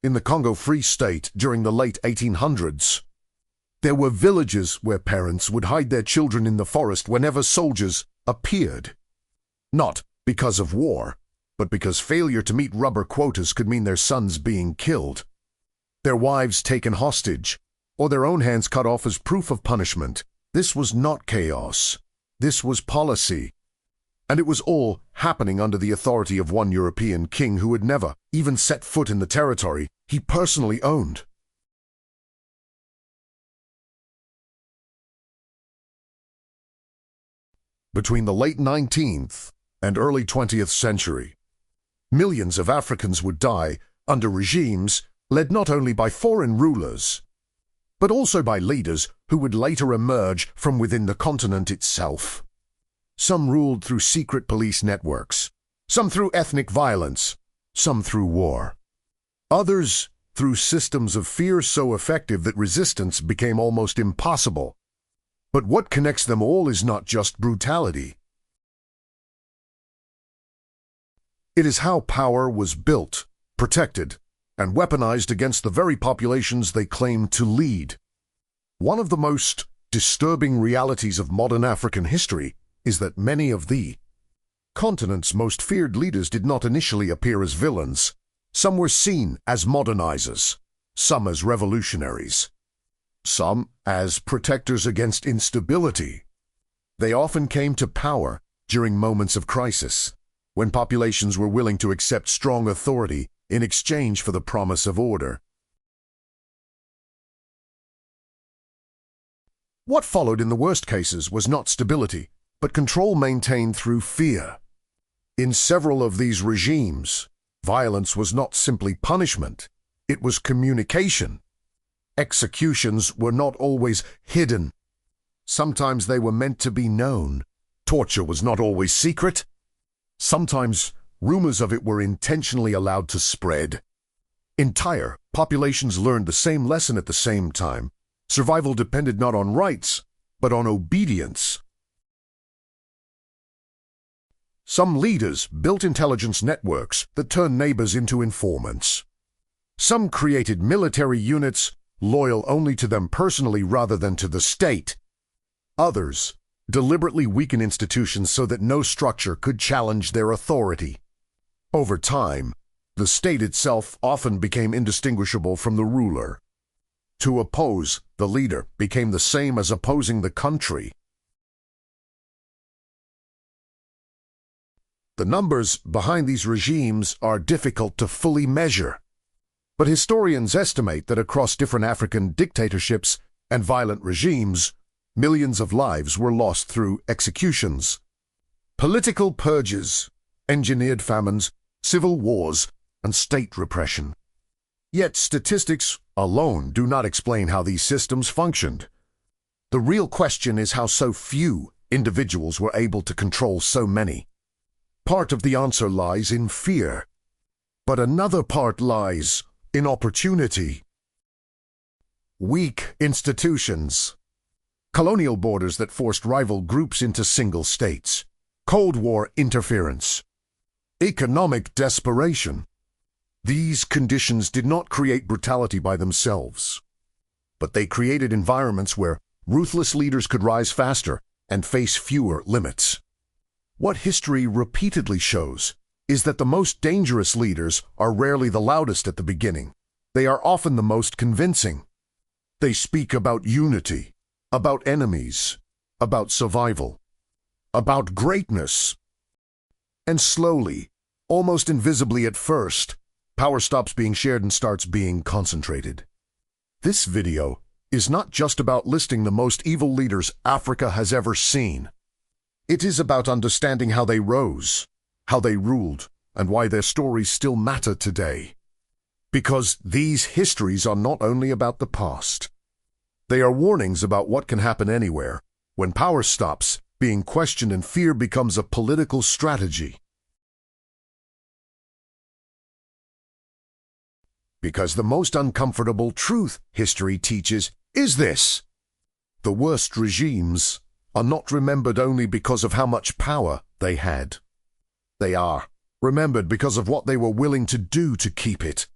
in the Congo Free State during the late 1800s. There were villages where parents would hide their children in the forest whenever soldiers appeared. Not because of war, but because failure to meet rubber quotas could mean their sons being killed, their wives taken hostage, or their own hands cut off as proof of punishment. This was not chaos. This was policy. And it was all happening under the authority of one European king who had never even set foot in the territory he personally owned. Between the late 19th and early 20th century, millions of Africans would die under regimes led not only by foreign rulers, but also by leaders who would later emerge from within the continent itself. Some ruled through secret police networks, some through ethnic violence, some through war. Others through systems of fear so effective that resistance became almost impossible. But what connects them all is not just brutality. It is how power was built, protected, and weaponized against the very populations they claimed to lead. One of the most disturbing realities of modern African history is that many of the continent's most feared leaders did not initially appear as villains. Some were seen as modernizers, some as revolutionaries, some as protectors against instability. They often came to power during moments of crisis, when populations were willing to accept strong authority in exchange for the promise of order. What followed in the worst cases was not stability, but control maintained through fear. In several of these regimes, violence was not simply punishment, it was communication. Executions were not always hidden. Sometimes they were meant to be known. Torture was not always secret. Sometimes rumors of it were intentionally allowed to spread. Entire populations learned the same lesson at the same time. Survival depended not on rights, but on obedience. Some leaders built intelligence networks that turned neighbors into informants. Some created military units loyal only to them personally rather than to the state. Others deliberately weakened institutions so that no structure could challenge their authority. Over time, the state itself often became indistinguishable from the ruler. To oppose the leader became the same as opposing the country. The numbers behind these regimes are difficult to fully measure, but historians estimate that across different African dictatorships and violent regimes, millions of lives were lost through executions, political purges, engineered famines, civil wars, and state repression. Yet statistics alone do not explain how these systems functioned. The real question is how so few individuals were able to control so many. Part of the answer lies in fear, but another part lies in opportunity. Weak institutions, colonial borders that forced rival groups into single states, Cold War interference, economic desperation. These conditions did not create brutality by themselves, but they created environments where ruthless leaders could rise faster and face fewer limits. What history repeatedly shows is that the most dangerous leaders are rarely the loudest at the beginning. They are often the most convincing. They speak about unity, about enemies, about survival, about greatness. And slowly, almost invisibly at first, power stops being shared and starts being concentrated. This video is not just about listing the most evil leaders Africa has ever seen. It is about understanding how they rose, how they ruled, and why their stories still matter today. Because these histories are not only about the past. They are warnings about what can happen anywhere when power stops being questioned and fear becomes a political strategy. Because the most uncomfortable truth history teaches is this: the worst regimes are not remembered only because of how much power they had. They are remembered because of what they were willing to do to keep it.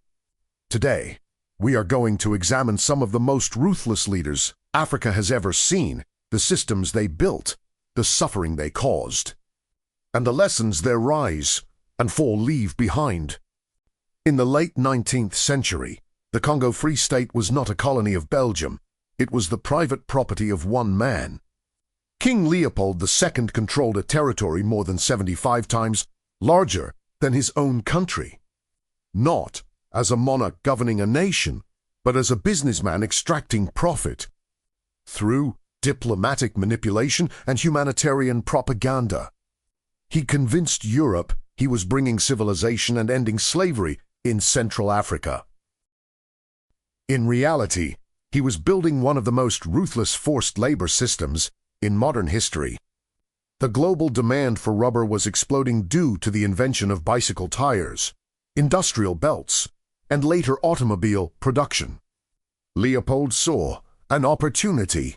Today, we are going to examine some of the most ruthless leaders Africa has ever seen, the systems they built, the suffering they caused, and the lessons their rise and fall leave behind. In the late 19th century, the Congo Free State was not a colony of Belgium. It was the private property of one man. King Leopold II controlled a territory more than 75 times larger than his own country. Not as a monarch governing a nation, but as a businessman extracting profit through diplomatic manipulation and humanitarian propaganda. He convinced Europe he was bringing civilization and ending slavery in Central Africa. In reality, he was building one of the most ruthless forced labor systems in modern history. The global demand for rubber was exploding due to the invention of bicycle tires, industrial belts, and later automobile production. Leopold saw an opportunity.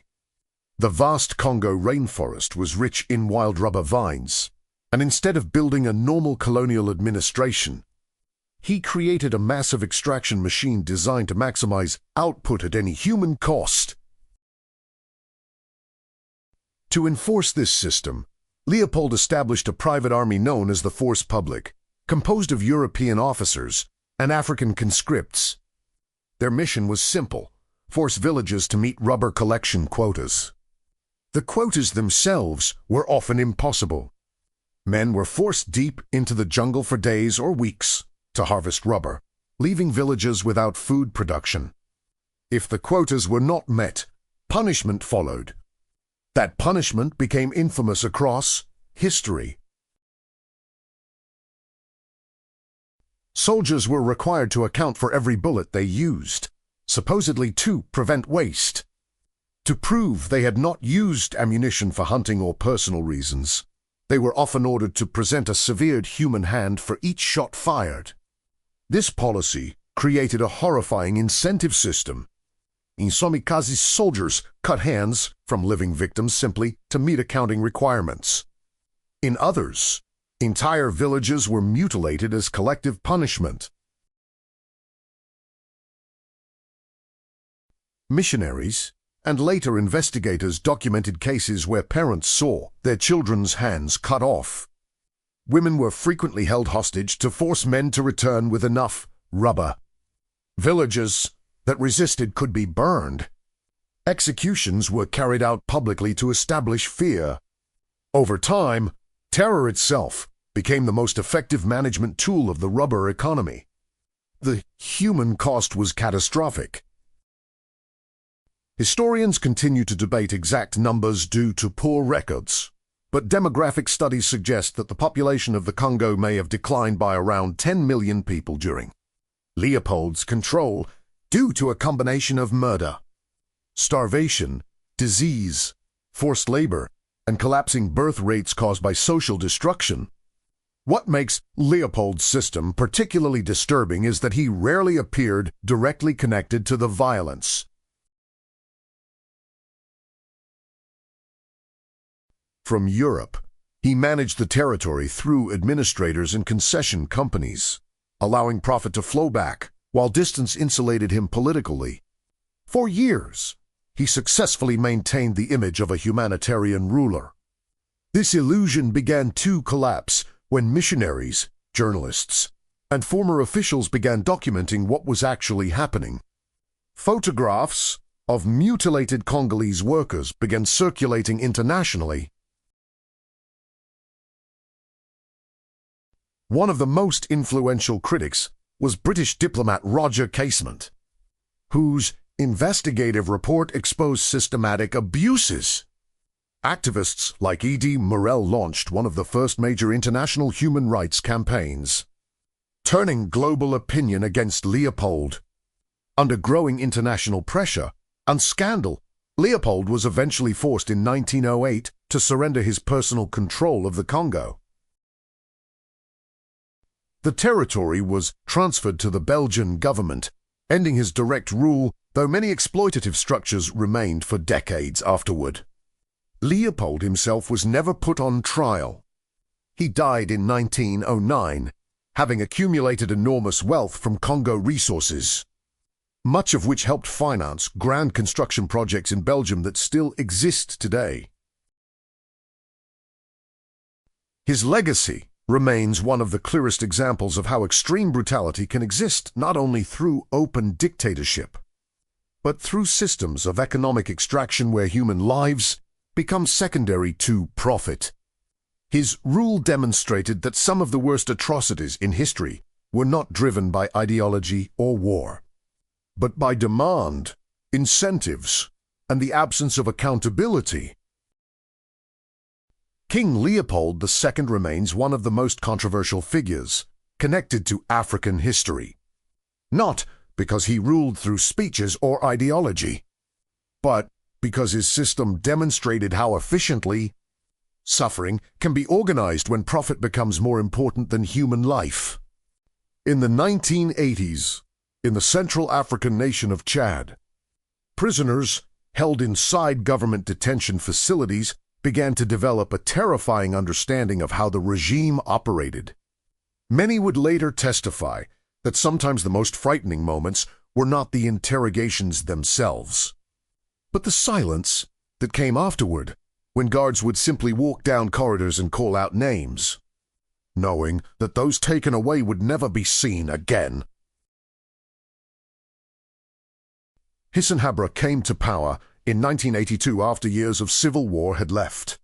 The vast Congo rainforest was rich in wild rubber vines, and instead of building a normal colonial administration, he created a massive extraction machine designed to maximize output at any human cost. To enforce this system, Leopold established a private army known as the Force Publique, composed of European officers and African conscripts. Their mission was simple: force villages to meet rubber collection quotas. The quotas themselves were often impossible. Men were forced deep into the jungle for days or weeks to harvest rubber, leaving villages without food production. If the quotas were not met, punishment followed. That punishment became infamous across history. Soldiers were required to account for every bullet they used, supposedly to prevent waste. To prove they had not used ammunition for hunting or personal reasons, they were often ordered to present a severed human hand for each shot fired. This policy created a horrifying incentive system. In some cases, soldiers cut hands from living victims simply to meet accounting requirements. In others, entire villages were mutilated as collective punishment. Missionaries and later investigators documented cases where parents saw their children's hands cut off. Women were frequently held hostage to force men to return with enough rubber. Villages that resisted could be burned. Executions were carried out publicly to establish fear. Over time, terror itself became the most effective management tool of the rubber economy. The human cost was catastrophic. Historians continue to debate exact numbers due to poor records, but demographic studies suggest that the population of the Congo may have declined by around 10 million people during Leopold's control due to a combination of murder, starvation, disease, forced labor, and collapsing birth rates caused by social destruction. What makes Leopold's system particularly disturbing is that he rarely appeared directly connected to the violence. From Europe, he managed the territory through administrators and concession companies, allowing profit to flow back, while distance insulated him politically. For years, he successfully maintained the image of a humanitarian ruler. This illusion began to collapse when missionaries, journalists, and former officials began documenting what was actually happening. Photographs of mutilated Congolese workers began circulating internationally. One of the most influential critics was British diplomat Roger Casement, whose investigative report exposed systematic abuses. Activists like E.D. Morel launched one of the first major international human rights campaigns, turning global opinion against Leopold. Under growing international pressure and scandal, Leopold was eventually forced in 1908 to surrender his personal control of the Congo. The territory was transferred to the Belgian government, ending his direct rule, though many exploitative structures remained for decades afterward. Leopold himself was never put on trial. He died in 1909, having accumulated enormous wealth from Congo resources, much of which helped finance grand construction projects in Belgium that still exist today. His legacy remains one of the clearest examples of how extreme brutality can exist not only through open dictatorship, but through systems of economic extraction where human lives become secondary to profit. His rule demonstrated that some of the worst atrocities in history were not driven by ideology or war, but by demand, incentives, and the absence of accountability. King Leopold II remains one of the most controversial figures connected to African history, not because he ruled through speeches or ideology, but because his system demonstrated how efficiently suffering can be organized when profit becomes more important than human life. In the 1980s, in the Central African nation of Chad, prisoners held inside government detention facilities began to develop a terrifying understanding of how the regime operated. Many would later testify that sometimes the most frightening moments were not the interrogations themselves, but the silence that came afterward, when guards would simply walk down corridors and call out names, knowing that those taken away would never be seen again. Hissène Habré came to power in 1982 after years of civil war had left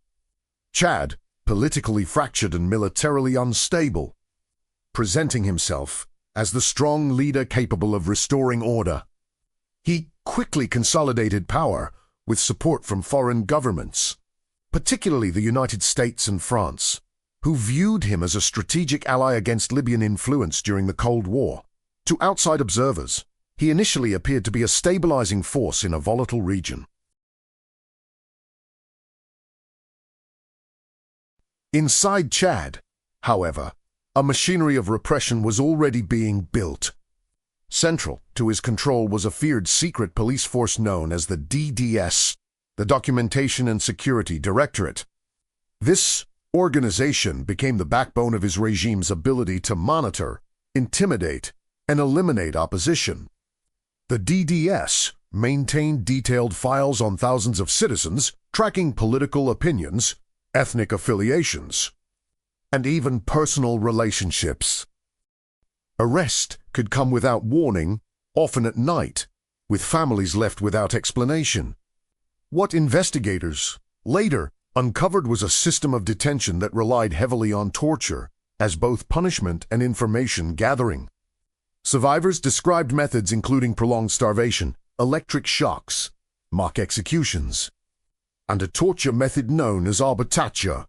Chad, politically fractured and militarily unstable, presenting himself as the strong leader capable of restoring order. He quickly consolidated power with support from foreign governments, particularly the United States and France, who viewed him as a strategic ally against Libyan influence during the Cold War. To outside observers, he initially appeared to be a stabilizing force in a volatile region. Inside Chad, however, a machinery of repression was already being built. Central to his control was a feared secret police force known as the DDS, the Documentation and Security Directorate. This organization became the backbone of his regime's ability to monitor, intimidate, and eliminate opposition. The DDS maintained detailed files on thousands of citizens, tracking political opinions, ethnic affiliations, and even personal relationships. Arrest could come without warning, often at night, with families left without explanation. What investigators later uncovered was a system of detention that relied heavily on torture as both punishment and information gathering. Survivors described methods including prolonged starvation, electric shocks, mock executions, and a torture method known as abattoir,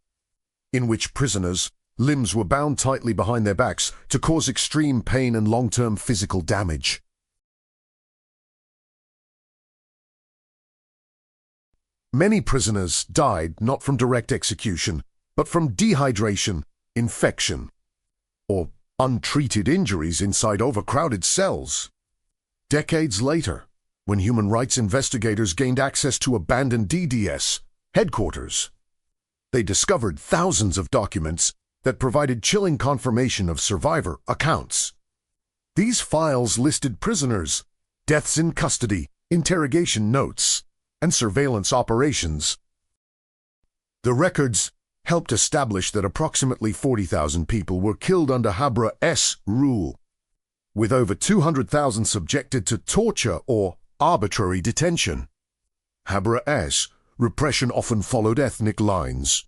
in which prisoners' limbs were bound tightly behind their backs to cause extreme pain and long-term physical damage. Many prisoners died not from direct execution, but from dehydration, infection, or untreated injuries inside overcrowded cells. Decades later, when human rights investigators gained access to abandoned DDS headquarters, they discovered thousands of documents that provided chilling confirmation of survivor accounts. These files listed prisoners, deaths in custody, interrogation notes, and surveillance operations. The records helped establish that approximately 40,000 people were killed under Habré's rule, with over 200,000 subjected to torture or arbitrary detention. Habré's repression often followed ethnic lines.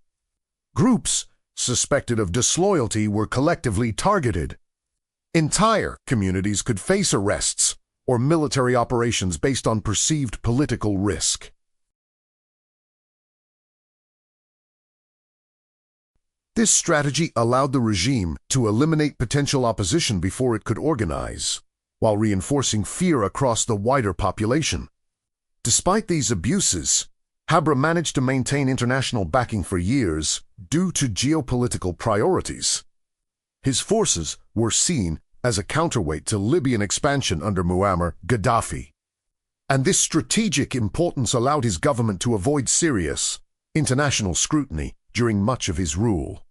Groups suspected of disloyalty were collectively targeted. Entire communities could face arrests or military operations based on perceived political risk. This strategy allowed the regime to eliminate potential opposition before it could organize, while reinforcing fear across the wider population. Despite these abuses, Habré managed to maintain international backing for years due to geopolitical priorities. His forces were seen as a counterweight to Libyan expansion under Muammar Gaddafi, and this strategic importance allowed his government to avoid serious international scrutiny during much of his rule.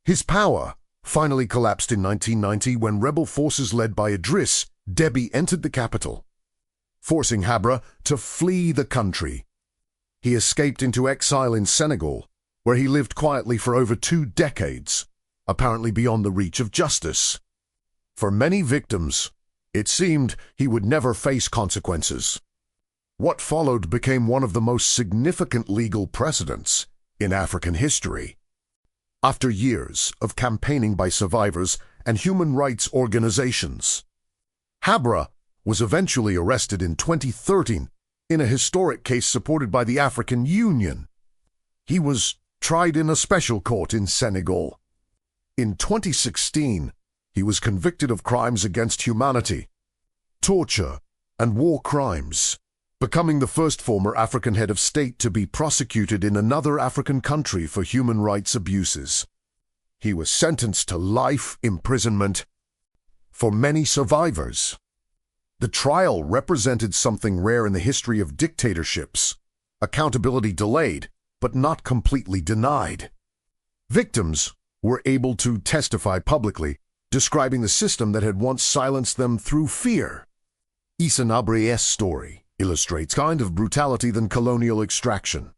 His power finally collapsed in 1990 when rebel forces led by Idriss Déby entered the capital, forcing Habré to flee the country. He escaped into exile in Senegal, where he lived quietly for over 2 decades, apparently beyond the reach of justice. For many victims, it seemed he would never face consequences. What followed became one of the most significant legal precedents in African history. After years of campaigning by survivors and human rights organizations, Habré was eventually arrested in 2013 in a historic case supported by the African Union. He was tried in a special court in Senegal. In 2016, he was convicted of crimes against humanity, torture, and war crimes, becoming the first former African head of state to be prosecuted in another African country for human rights abuses. He was sentenced to life imprisonment. For many survivors, the trial represented something rare in the history of dictatorships: accountability delayed, but not completely denied. Victims were able to testify publicly, describing the system that had once silenced them through fear. Hissène Habré's story illustrates kind of brutality than colonial extraction.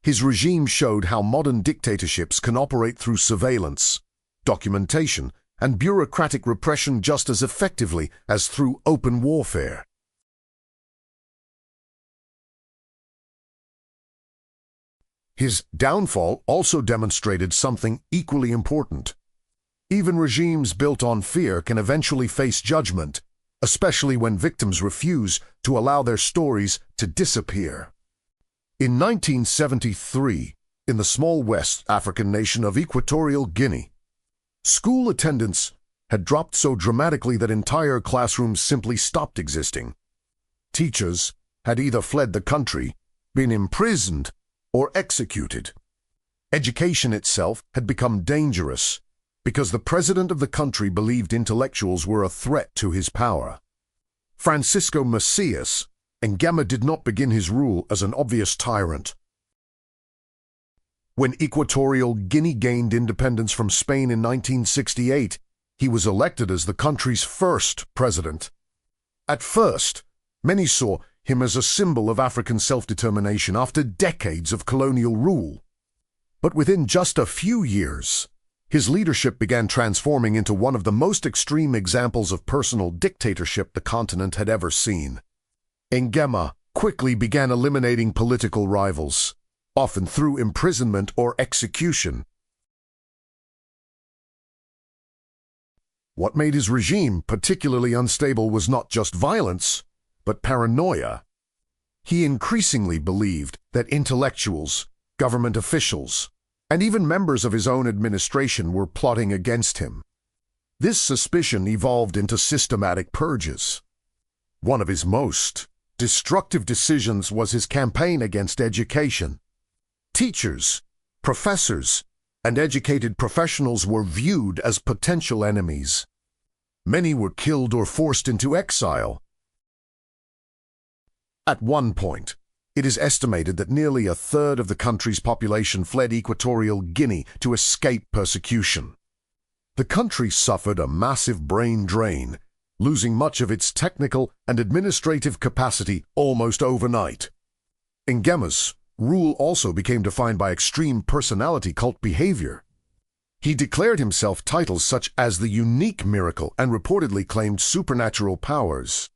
His regime showed how modern dictatorships can operate through surveillance, documentation, and bureaucratic repression just as effectively as through open warfare. His downfall also demonstrated something equally important. Even regimes built on fear can eventually face judgment, especially when victims refuse to allow their stories to disappear. In 1973, in the small West African nation of Equatorial Guinea, school attendance had dropped so dramatically that entire classrooms simply stopped existing. Teachers had either fled the country, been imprisoned, or executed. Education itself had become dangerous because the president of the country believed intellectuals were a threat to his power. Francisco Macías Nguema did not begin his rule as an obvious tyrant. When Equatorial Guinea gained independence from Spain in 1968, he was elected as the country's first president. At first, many saw him as a symbol of African self-determination after decades of colonial rule. But within just a few years, his leadership began transforming into one of the most extreme examples of personal dictatorship the continent had ever seen. Nguema quickly began eliminating political rivals, often through imprisonment or execution. What made his regime particularly unstable was not just violence, but paranoia. He increasingly believed that intellectuals, government officials, and even members of his own administration were plotting against him. This suspicion evolved into systematic purges. One of his most destructive decisions was his campaign against education. Teachers, professors, and educated professionals were viewed as potential enemies. Many were killed or forced into exile. At one point, it is estimated that nearly a third of the country's population fled Equatorial Guinea to escape persecution. The country suffered a massive brain drain, losing much of its technical and administrative capacity almost overnight. Nguema's rule also became defined by extreme personality cult behavior. He declared himself titles such as the unique miracle and reportedly claimed supernatural powers.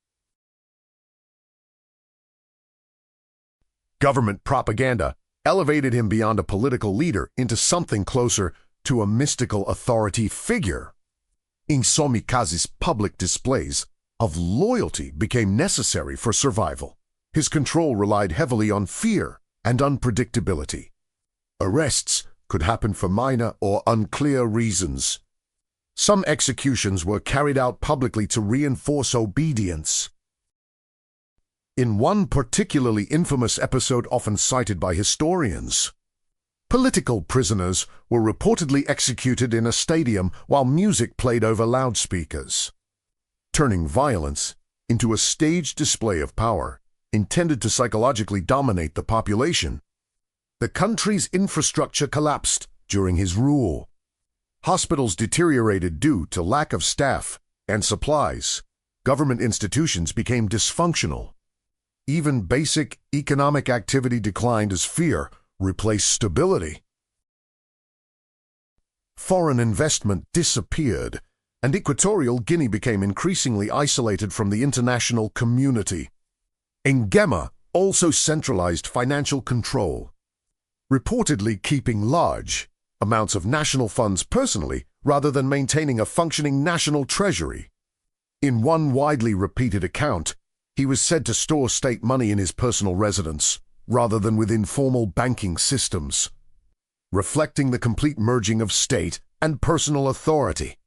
Government propaganda elevated him beyond a political leader into something closer to a mystical authority figure. Nsomikazi's public displays of loyalty became necessary for survival. His control relied heavily on fear and unpredictability. Arrests could happen for minor or unclear reasons. Some executions were carried out publicly to reinforce obedience. In one particularly infamous episode often cited by historians, political prisoners were reportedly executed in a stadium while music played over loudspeakers, turning violence into a staged display of power intended to psychologically dominate the population. The country's infrastructure collapsed during his rule. Hospitals deteriorated due to lack of staff and supplies. Government institutions became dysfunctional. Even basic economic activity declined as fear replaced stability. Foreign investment disappeared, and Equatorial Guinea became increasingly isolated from the international community. Nguema also centralized financial control, reportedly keeping large amounts of national funds personally rather than maintaining a functioning national treasury. In one widely repeated account, he was said to store state money in his personal residence rather than with informal banking systems, reflecting the complete merging of state and personal authority.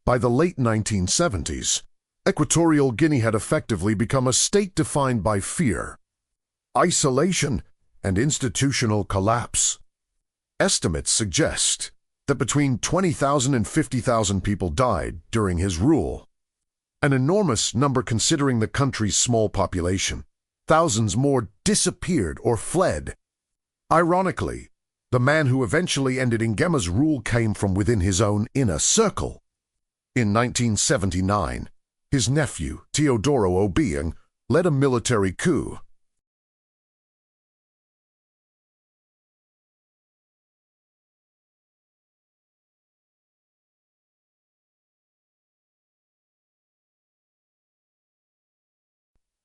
By the late 1970s, Equatorial Guinea had effectively become a state defined by fear, isolation, and institutional collapse. Estimates suggest that between 20,000 and 50,000 people died during his rule, an enormous number considering the country's small population. Thousands more disappeared or fled. Ironically, the man who eventually ended Nguema's rule came from within his own inner circle. In 1979, his nephew, Teodoro Obiang, led a military coup.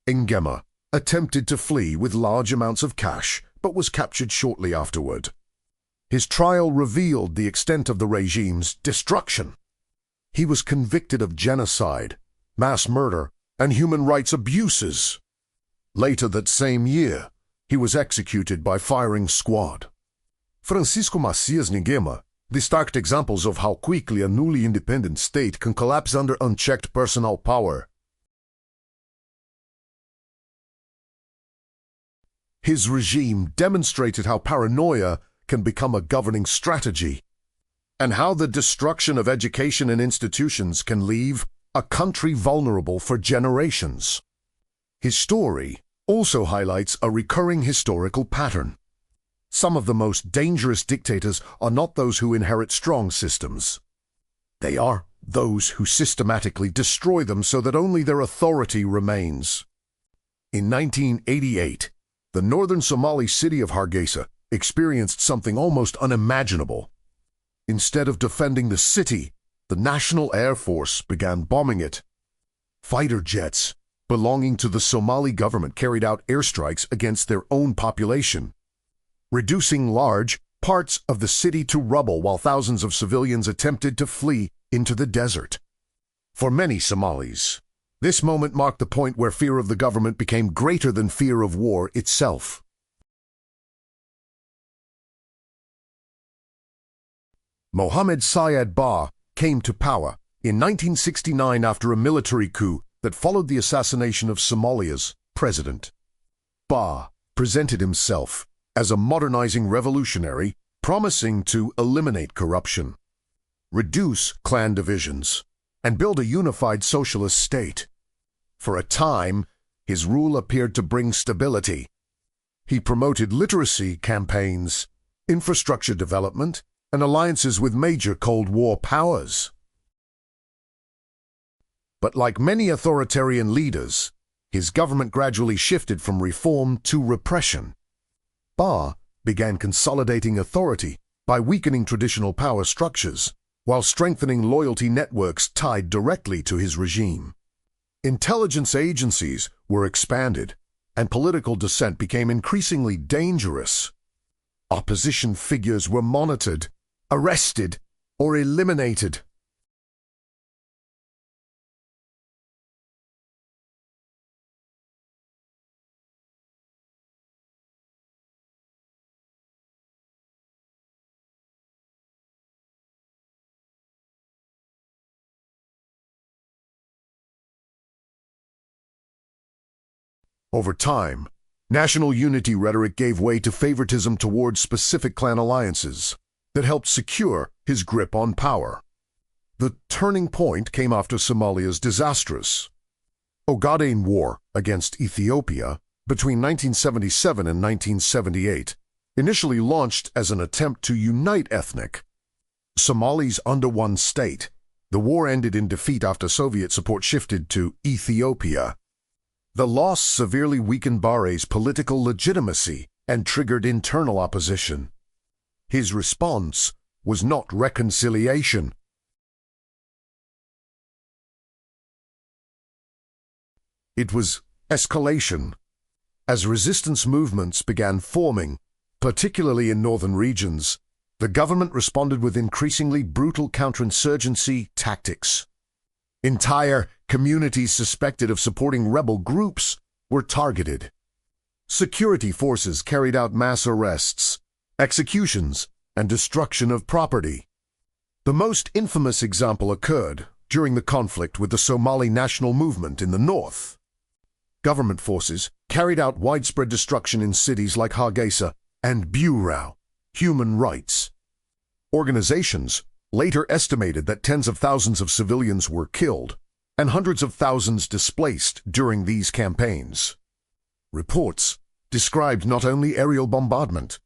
Nguema attempted to flee with large amounts of cash, but was captured shortly afterward. His trial revealed the extent of the regime's destruction. He was convicted of genocide, mass murder, and human rights abuses. Later that same year, he was executed by firing squad. Francisco Macías Nguema destacked examples of how quickly a newly independent state can collapse under unchecked personal power. His regime demonstrated how paranoia can become a governing strategy, and how the destruction of education and institutions can leave a country vulnerable for generations. His story also highlights a recurring historical pattern. Some of the most dangerous dictators are not those who inherit strong systems. They are those who systematically destroy them so that only their authority remains. In 1988, the northern Somali city of Hargeisa experienced something almost unimaginable. Instead of defending the city, the National Air Force began bombing it. Fighter jets belonging to the Somali government carried out airstrikes against their own population, reducing large parts of the city to rubble while thousands of civilians attempted to flee into the desert. For many Somalis, this moment marked the point where fear of the government became greater than fear of war itself. Mohammed Siad Barre came to power in 1969 after a military coup that followed the assassination of Somalia's president. Barre presented himself as a modernizing revolutionary, promising to eliminate corruption, reduce clan divisions, and build a unified socialist state. For a time, his rule appeared to bring stability. He promoted literacy campaigns, infrastructure development, and alliances with major Cold War powers. But like many authoritarian leaders, his government gradually shifted from reform to repression. Barre began consolidating authority by weakening traditional power structures, while strengthening loyalty networks tied directly to his regime. Intelligence agencies were expanded, and political dissent became increasingly dangerous. Opposition figures were monitored, arrested, or eliminated. Over time, national unity rhetoric gave way to favoritism towards specific clan alliances that helped secure his grip on power. The turning point came after Somalia's disastrous Ogaden War against Ethiopia between 1977 and 1978, initially launched as an attempt to unite ethnic Somalis under one state. The war ended in defeat after Soviet support shifted to Ethiopia. The loss severely weakened Barre's political legitimacy and triggered internal opposition. His response was not reconciliation. It was escalation. As resistance movements began forming, particularly in northern regions, the government responded with increasingly brutal counterinsurgency tactics. Entire communities suspected of supporting rebel groups were targeted. Security forces carried out mass arrests, executions, and destruction of property. The most infamous example occurred during the conflict with the Somali national movement in the north. Government forces carried out widespread destruction in cities like Hargeisa and Bureau. Human rights. Organizations later estimated that tens of thousands of civilians were killed and hundreds of thousands displaced during these campaigns. Reports described not only aerial bombardment,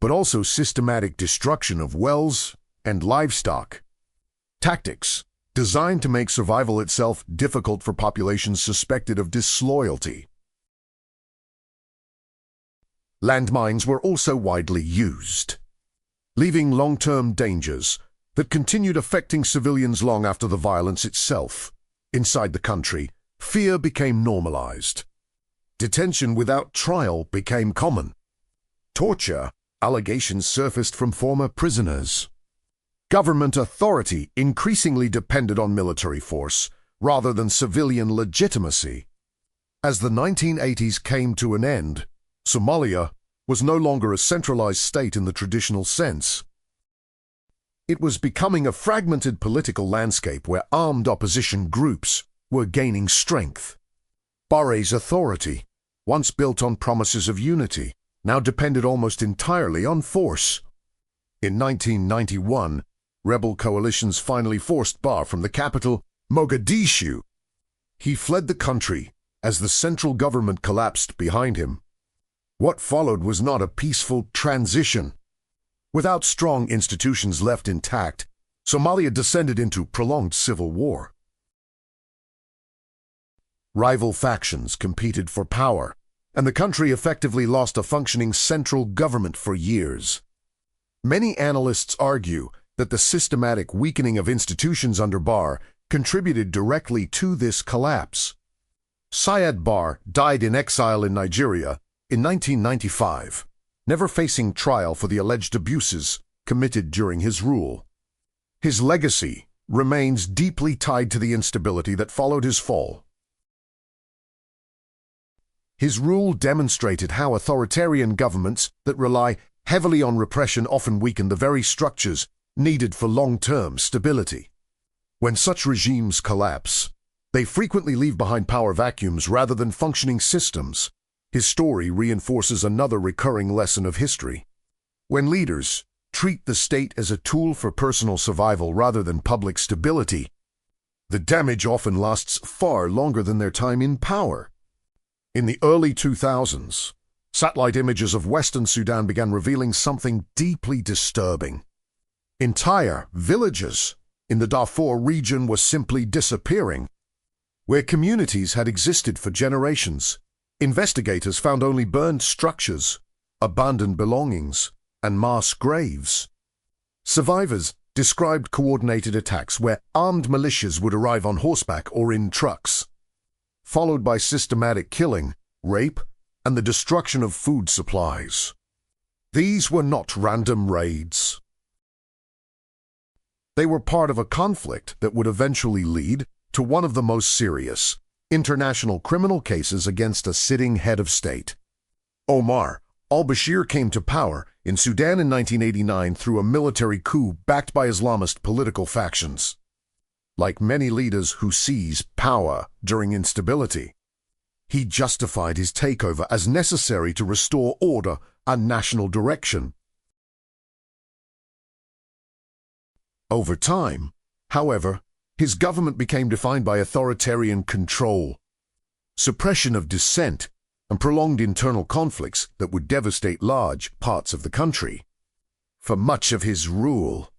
but also systematic destruction of wells and livestock. Tactics designed to make survival itself difficult for populations suspected of disloyalty. Landmines were also widely used, leaving long-term dangers that continued affecting civilians long after the violence itself. Inside the country, fear became normalized. Detention without trial became common. Torture allegations surfaced from former prisoners. Government authority increasingly depended on military force rather than civilian legitimacy. As the 1980s came to an end, Somalia was no longer a centralized state in the traditional sense. It was becoming a fragmented political landscape where armed opposition groups were gaining strength. Barre's authority, once built on promises of unity, now depended almost entirely on force. In 1991, rebel coalitions finally forced Barre from the capital, Mogadishu. He fled the country as the central government collapsed behind him. What followed was not a peaceful transition. Without strong institutions left intact, Somalia descended into prolonged civil war. Rival factions competed for power, and the country effectively lost a functioning central government for years. Many analysts argue that the systematic weakening of institutions under Barre contributed directly to this collapse. Siad Barre died in exile in Nigeria in 1995, never facing trial for the alleged abuses committed during his rule. His legacy remains deeply tied to the instability that followed his fall. His rule demonstrated how authoritarian governments that rely heavily on repression often weaken the very structures needed for long-term stability. When such regimes collapse, they frequently leave behind power vacuums rather than functioning systems. His story reinforces another recurring lesson of history. When leaders treat the state as a tool for personal survival rather than public stability, the damage often lasts far longer than their time in power. In the early 2000s, satellite images of Western Sudan began revealing something deeply disturbing. Entire villages in the Darfur region were simply disappearing. Where communities had existed for generations, investigators found only burned structures, abandoned belongings, and mass graves. Survivors described coordinated attacks where armed militias would arrive on horseback or in trucks, followed by systematic killing, rape, and the destruction of food supplies. These were not random raids. They were part of a conflict that would eventually lead to one of the most serious international criminal cases against a sitting head of state. Omar, al-Bashir came to power in Sudan in 1989 through a military coup backed by Islamist political factions. Like many leaders who seize power during instability, he justified his takeover as necessary to restore order and national direction. Over time, however, his government became defined by authoritarian control, suppression of dissent, and prolonged internal conflicts that would devastate large parts of the country. For much of his rule,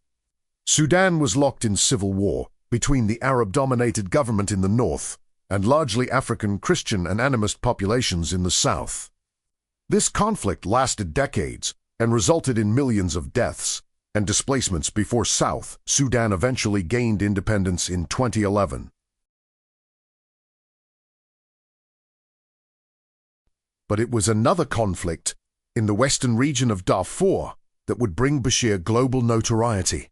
Sudan was locked in civil war between the Arab-dominated government in the north and largely African Christian and animist populations in the south. This conflict lasted decades and resulted in millions of deaths and displacements before South Sudan eventually gained independence in 2011. But it was another conflict in the western region of Darfur that would bring Bashir global notoriety.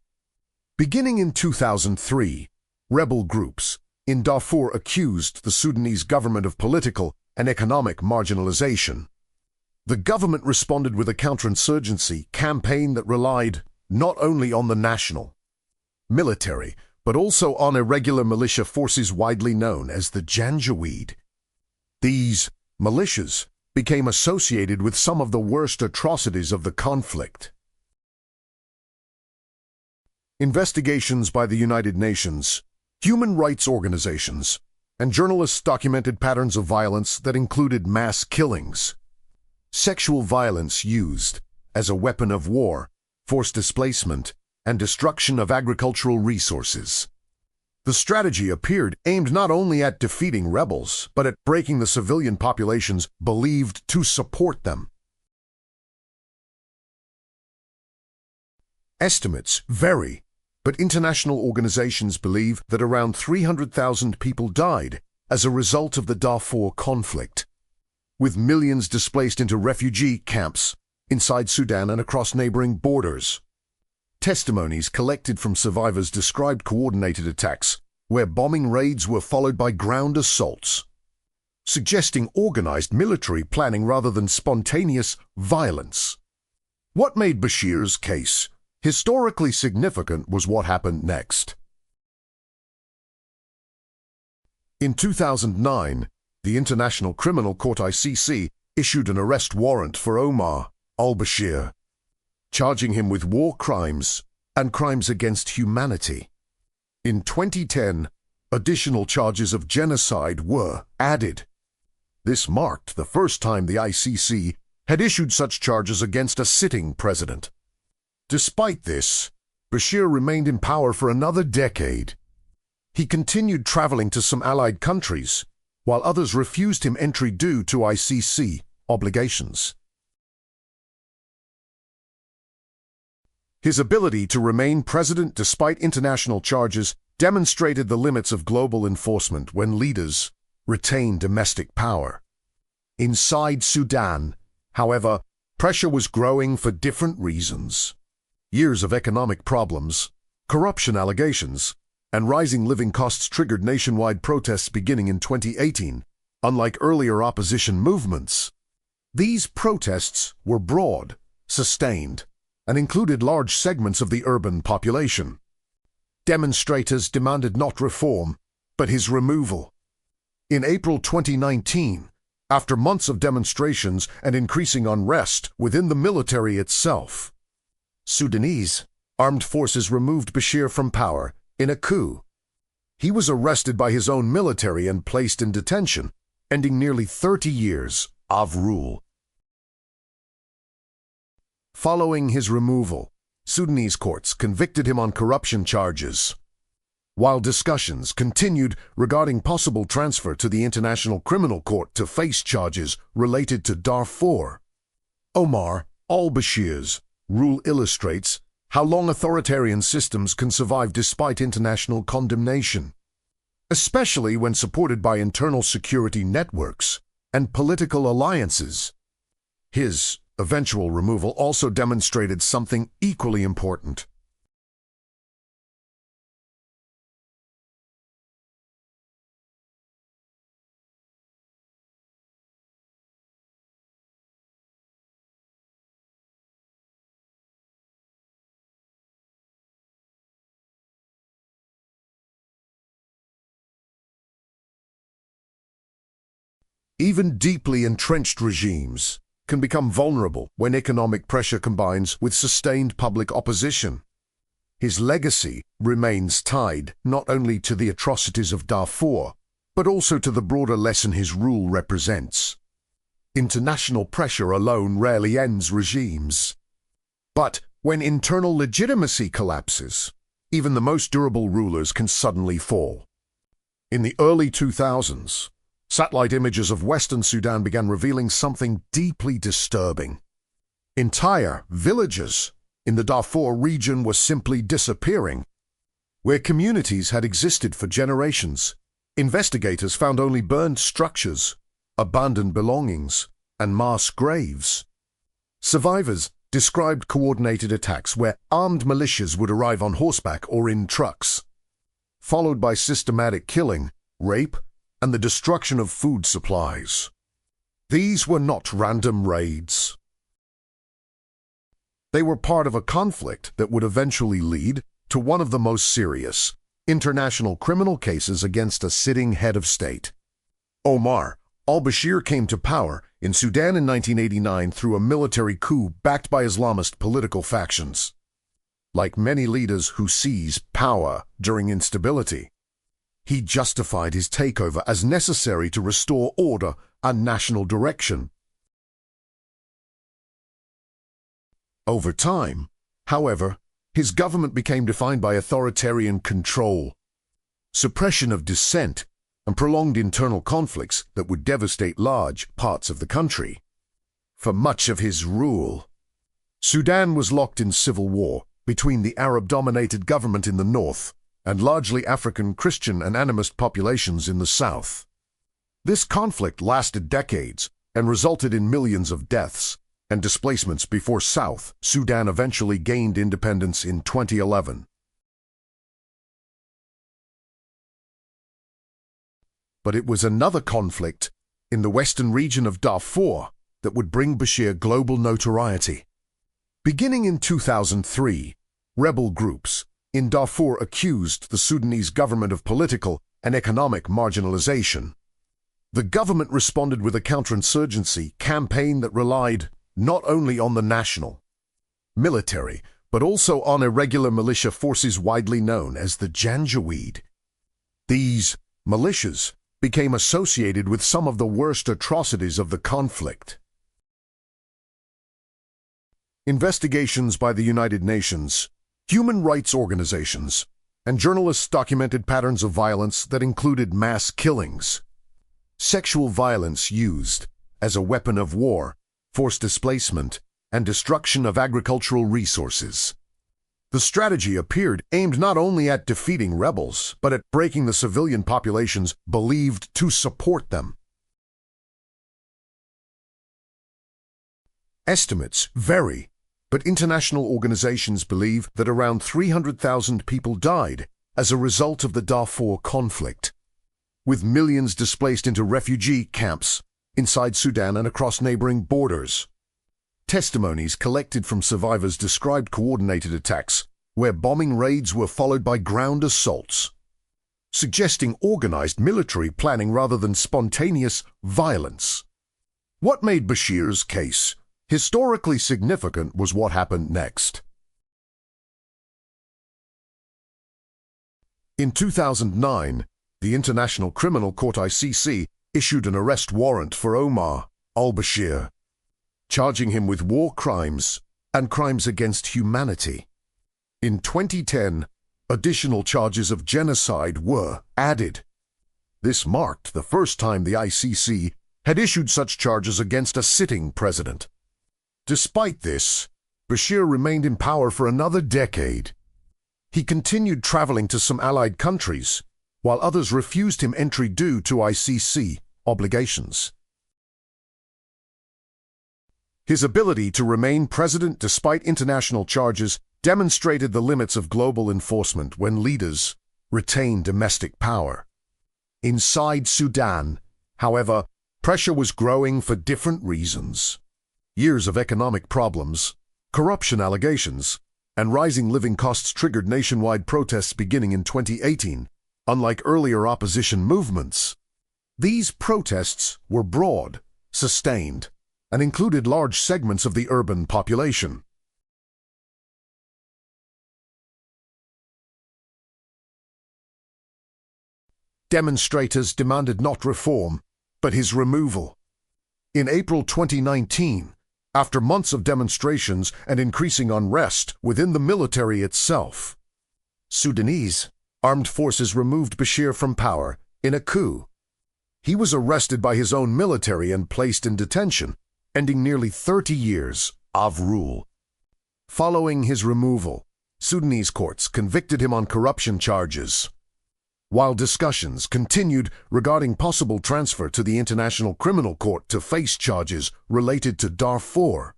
Beginning in 2003, rebel groups in Darfur accused the Sudanese government of political and economic marginalization. The government responded with a counterinsurgency campaign that relied not only on the national military, but also on irregular militia forces widely known as the Janjaweed. These militias became associated with some of the worst atrocities of the conflict. Investigations by the United Nations, human rights organizations, and journalists documented patterns of violence that included mass killings, sexual violence used as a weapon of war, forced displacement, and destruction of agricultural resources. The strategy appeared aimed not only at defeating rebels, but at breaking the civilian populations believed to support them. Estimates vary, but international organizations believe that around 300,000 people died as a result of the Darfur conflict, with millions displaced into refugee camps inside Sudan and across neighboring borders. Testimonies collected from survivors described coordinated attacks where bombing raids were followed by ground assaults, suggesting organized military planning rather than spontaneous violence. What made Bashir's case historically significant was what happened next. In 2009, the International Criminal Court (ICC) issued an arrest warrant for Omar al-Bashir, charging him with war crimes and crimes against humanity. In 2010, additional charges of genocide were added. This marked the first time the ICC had issued such charges against a sitting president. Despite this, Bashir remained in power for another decade. He continued traveling to some allied countries, while others refused him entry due to ICC obligations. His ability to remain president despite international charges demonstrated the limits of global enforcement when leaders retain domestic power. Inside Sudan, however, pressure was growing for different reasons. Years of economic problems, corruption allegations, and rising living costs triggered nationwide protests beginning in 2018, unlike earlier opposition movements. These protests were broad, sustained, and included large segments of the urban population. Demonstrators demanded not reform, but his removal. In April 2019, after months of demonstrations and increasing unrest within the military itself, Sudanese armed forces removed Bashir from power in a coup. He was arrested by his own military and placed in detention, ending nearly 30 years of rule. Following his removal, Sudanese courts convicted him on corruption charges, while discussions continued regarding possible transfer to the International Criminal Court to face charges related to Darfur. Omar al-Bashir's rule illustrates how long authoritarian systems can survive despite international condemnation, especially when supported by internal security networks and political alliances. His eventual removal also demonstrated something equally important. Even deeply entrenched regimes can become vulnerable when economic pressure combines with sustained public opposition. His legacy remains tied not only to the atrocities of Darfur, but also to the broader lesson his rule represents. International pressure alone rarely ends regimes. But when internal legitimacy collapses, even the most durable rulers can suddenly fall. In the early 2000s, satellite images of Western Sudan began revealing something deeply disturbing. Entire villages in the Darfur region were simply disappearing. Where communities had existed for generations, investigators found only burned structures, abandoned belongings, and mass graves. Survivors described coordinated attacks where armed militias would arrive on horseback or in trucks, followed by systematic killing, rape, and the destruction of food supplies. These were not random raids. They were part of a conflict that would eventually lead to one of the most serious international criminal cases against a sitting head of state. Omar, al-Bashir came to power in Sudan in 1989 through a military coup backed by Islamist political factions. Like many leaders who seize power during instability, he justified his takeover as necessary to restore order and national direction. Over time, however, his government became defined by authoritarian control, suppression of dissent, and prolonged internal conflicts that would devastate large parts of the country. For much of his rule, Sudan was locked in civil war between the Arab-dominated government in the north and largely African Christian and animist populations in the south. This conflict lasted decades and resulted in millions of deaths and displacements before South Sudan eventually gained independence in 2011. But it was another conflict in the western region of Darfur that would bring Bashir global notoriety. Beginning in 2003, rebel groups in Darfur accused the Sudanese government of political and economic marginalization. The government responded with a counterinsurgency campaign that relied not only on the national military, but also on irregular militia forces widely known as the Janjaweed. These militias became associated with some of the worst atrocities of the conflict. Investigations by the United Nations, human rights organizations, and journalists documented patterns of violence that included mass killings, sexual violence used as a weapon of war, forced displacement, and destruction of agricultural resources. The strategy appeared aimed not only at defeating rebels, but at breaking the civilian populations believed to support them. Estimates vary, but international organizations believe that around 300,000 people died as a result of the Darfur conflict, with millions displaced into refugee camps inside Sudan and across neighboring borders. Testimonies collected from survivors described coordinated attacks where bombing raids were followed by ground assaults, suggesting organized military planning rather than spontaneous violence. What made Bashir's case historically significant was what happened next. In 2009, the International Criminal Court (ICC) issued an arrest warrant for Omar al-Bashir, charging him with war crimes and crimes against humanity. In 2010, additional charges of genocide were added. This marked the first time the ICC had issued such charges against a sitting president. Despite this, Bashir remained in power for another decade. He continued traveling to some allied countries, while others refused him entry due to ICC obligations. His ability to remain president despite international charges demonstrated the limits of global enforcement when leaders retain domestic power. Inside Sudan, however, pressure was growing for different reasons. Years of economic problems, corruption allegations, and rising living costs triggered nationwide protests beginning in 2018, unlike earlier opposition movements. These protests were broad, sustained, and included large segments of the urban population. Demonstrators demanded not reform, but his removal. In April 2019, after months of demonstrations and increasing unrest within the military itself, Sudanese armed forces removed Bashir from power in a coup. He was arrested by his own military and placed in detention, ending nearly 30 years of rule. Following his removal, Sudanese courts convicted him on corruption charges, while discussions continued regarding possible transfer to the International Criminal Court to face charges related to Darfur.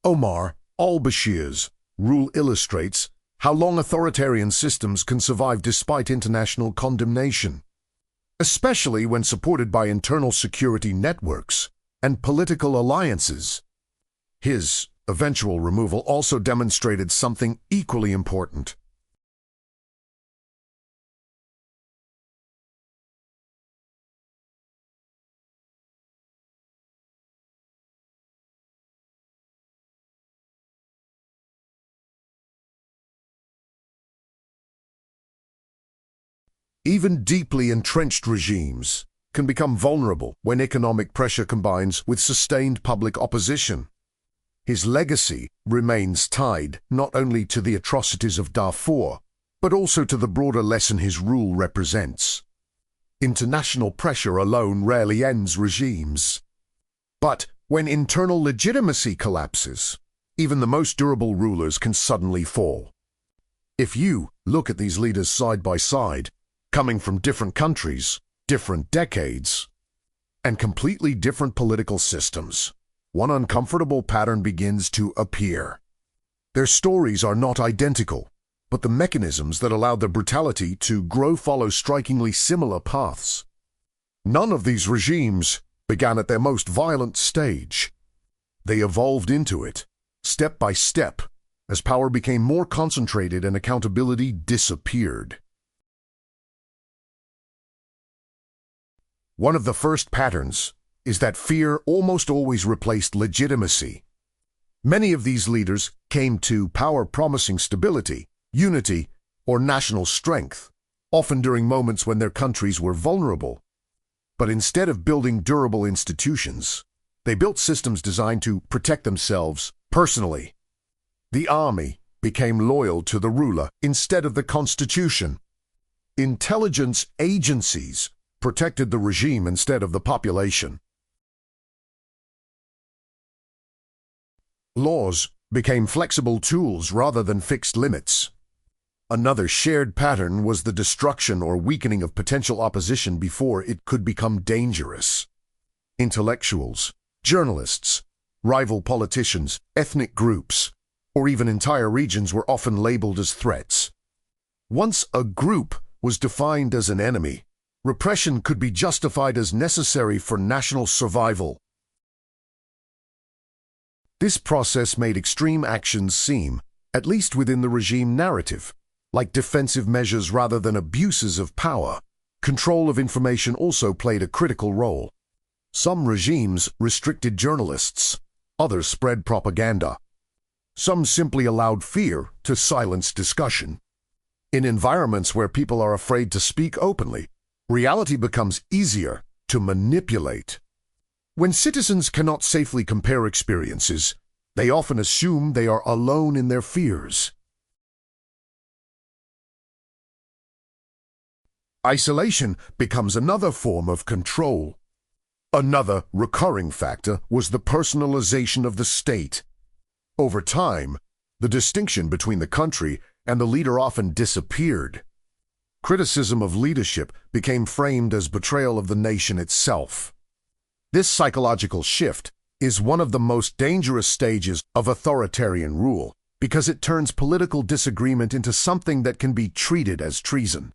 Omar al-Bashir's rule illustrates how long authoritarian systems can survive despite international condemnation, especially when supported by internal security networks and political alliances. His eventual removal also demonstrated something equally important. Even deeply entrenched regimes can become vulnerable when economic pressure combines with sustained public opposition. His legacy remains tied not only to the atrocities of Darfur, but also to the broader lesson his rule represents. International pressure alone rarely ends regimes. But when internal legitimacy collapses, even the most durable rulers can suddenly fall. If you look at these leaders side by side, coming from different countries, different decades, and completely different political systems, one uncomfortable pattern begins to appear. Their stories are not identical, but the mechanisms that allowed their brutality to grow follow strikingly similar paths. None of these regimes began at their most violent stage. They evolved into it, step by step, as power became more concentrated and accountability disappeared. One of the first patterns is that fear almost always replaced legitimacy. Many of these leaders came to power promising stability, unity, or national strength, often during moments when their countries were vulnerable. But instead of building durable institutions, they built systems designed to protect themselves personally. The army became loyal to the ruler instead of the constitution. Intelligence agencies protected the regime instead of the population. Laws became flexible tools rather than fixed limits. Another shared pattern was the destruction or weakening of potential opposition before it could become dangerous. Intellectuals, journalists, rival politicians, ethnic groups, or even entire regions were often labeled as threats. Once a group was defined as an enemy, repression could be justified as necessary for national survival. This process made extreme actions seem, at least within the regime narrative, like defensive measures rather than abuses of power. Control of information also played a critical role. Some regimes restricted journalists, others spread propaganda. Some simply allowed fear to silence discussion. In environments where people are afraid to speak openly, reality becomes easier to manipulate. When citizens cannot safely compare experiences, they often assume they are alone in their fears. Isolation becomes another form of control. Another recurring factor was the personalization of the state. Over time, the distinction between the country and the leader often disappeared. Criticism of leadership became framed as betrayal of the nation itself. This psychological shift is one of the most dangerous stages of authoritarian rule because it turns political disagreement into something that can be treated as treason.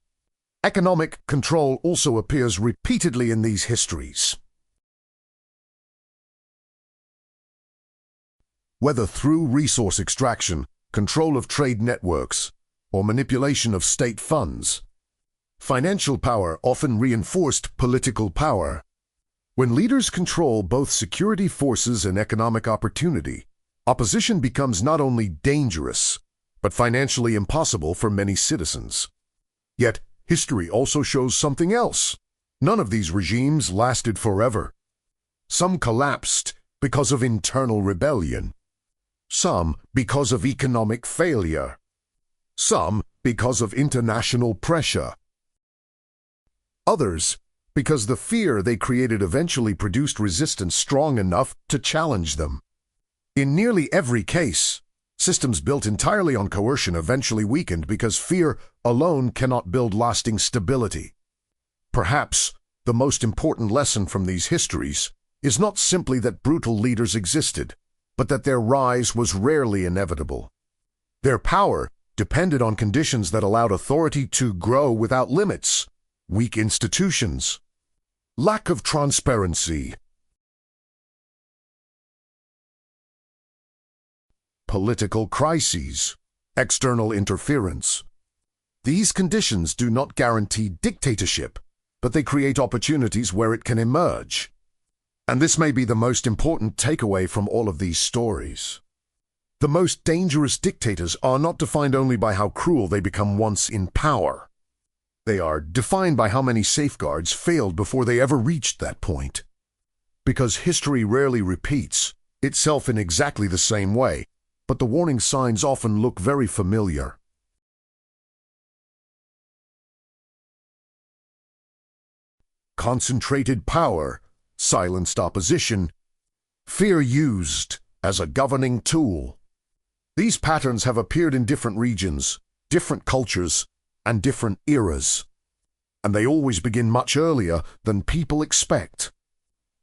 Economic control also appears repeatedly in these histories. Whether through resource extraction, control of trade networks, or manipulation of state funds, financial power often reinforced political power. When leaders control both security forces and economic opportunity, opposition becomes not only dangerous, but financially impossible for many citizens. Yet, history also shows something else. None of these regimes lasted forever. Some collapsed because of internal rebellion. Some because of economic failure. Some because of international pressure. Others because the fear they created eventually produced resistance strong enough to challenge them. In nearly every case, systems built entirely on coercion eventually weakened because fear alone cannot build lasting stability. Perhaps the most important lesson from these histories is not simply that brutal leaders existed, but that their rise was rarely inevitable. Their power depended on conditions that allowed authority to grow without limits: weak institutions, lack of transparency, political crises, external interference. These conditions do not guarantee dictatorship, but they create opportunities where it can emerge. And this may be the most important takeaway from all of these stories. The most dangerous dictators are not defined only by how cruel they become once in power. They are defined by how many safeguards failed before they ever reached that point. Because history rarely repeats itself in exactly the same way, but the warning signs often look very familiar. Concentrated power, silenced opposition, fear used as a governing tool. These patterns have appeared in different regions, different cultures, and different eras. And they always begin much earlier than people expect.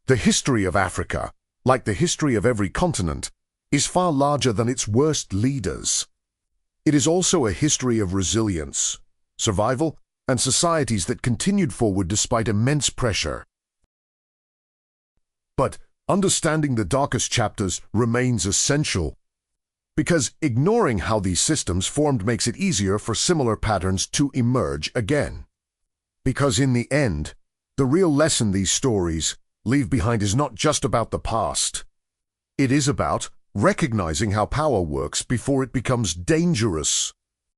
The history of Africa, like the history of every continent, is far larger than its worst leaders. It is also a history of resilience, survival, and societies that continued forward despite immense pressure. But understanding the darkest chapters remains essential, because ignoring how these systems formed makes it easier for similar patterns to emerge again. Because in the end, the real lesson these stories leave behind is not just about the past. It is about recognizing how power works before it becomes dangerous.